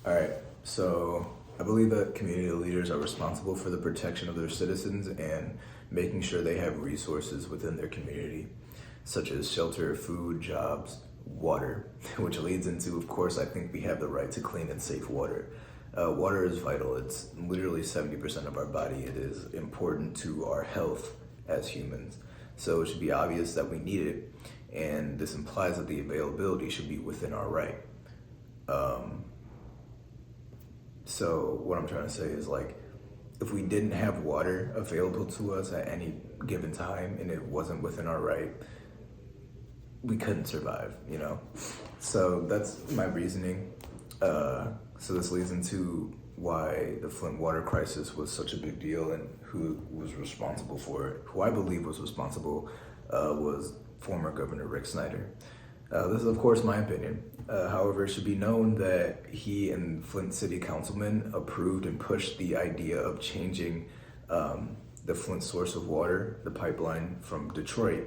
All right, so I believe that community leaders are responsible for the protection of their citizens and making sure they have resources within their community, such as shelter, food, jobs, water, which leads into, of course, I think we have the right to clean and safe water. Water is vital. It's literally 70% of our body. It is important to our health as humans. So it should be obvious that we need it, and this implies that the availability should be within our right. So what I'm trying to say is, like, if we didn't have water available to us at any given time and it wasn't within our right, we couldn't survive, you know? So that's my reasoning. So this leads into why the Flint water crisis was such a big deal and who was responsible for it. Who I believe was responsible was former Governor Rick Snyder. This is, of course, my opinion. However, it should be known that he and Flint City Councilmen approved and pushed the idea of changing the Flint source of water, the pipeline from Detroit,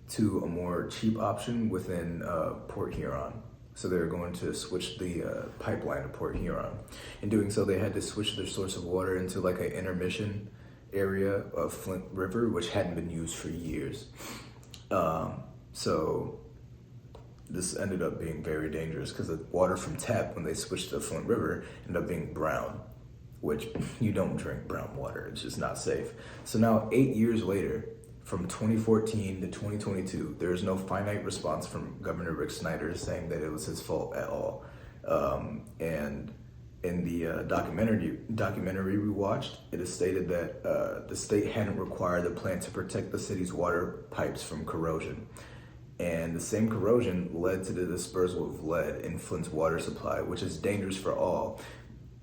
to a more cheap option within Port Huron. So they were going to switch the pipeline to Port Huron. In doing so, they had to switch their source of water into like an intermission area of Flint River, which hadn't been used for years. So this ended up being very dangerous because the water from tap, when they switched to the Flint River, ended up being brown, which you don't drink brown water. It's just not safe. So now 8 years later, from 2014 to 2022, there is no finite response from Governor Rick Snyder saying that it was his fault at all. And in the documentary we watched, it is stated that the state hadn't required the plant to protect the city's water pipes from corrosion. And the same corrosion led to the dispersal of lead in Flint's water supply, which is dangerous for all,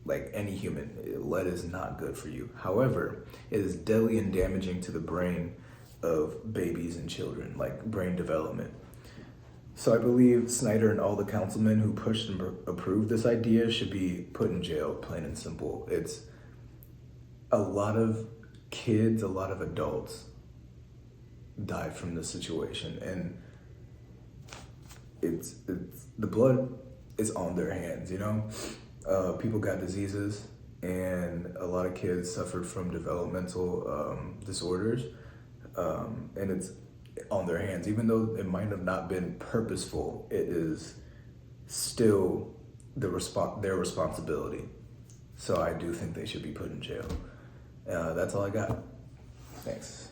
like any human. Lead is not good for you. However, it is deadly and damaging to the brain of babies and children, like brain development. So I believe Snyder and all the councilmen who pushed and approved this idea should be put in jail, plain and simple. It's a lot of kids, a lot of adults died from this situation, and it's the blood is on their hands, you know? People got diseases, and a lot of kids suffered from developmental disorders, and it's on their hands. Even though it might have not been purposeful, it is still their responsibility. So I do think they should be put in jail. That's all I got. Thanks.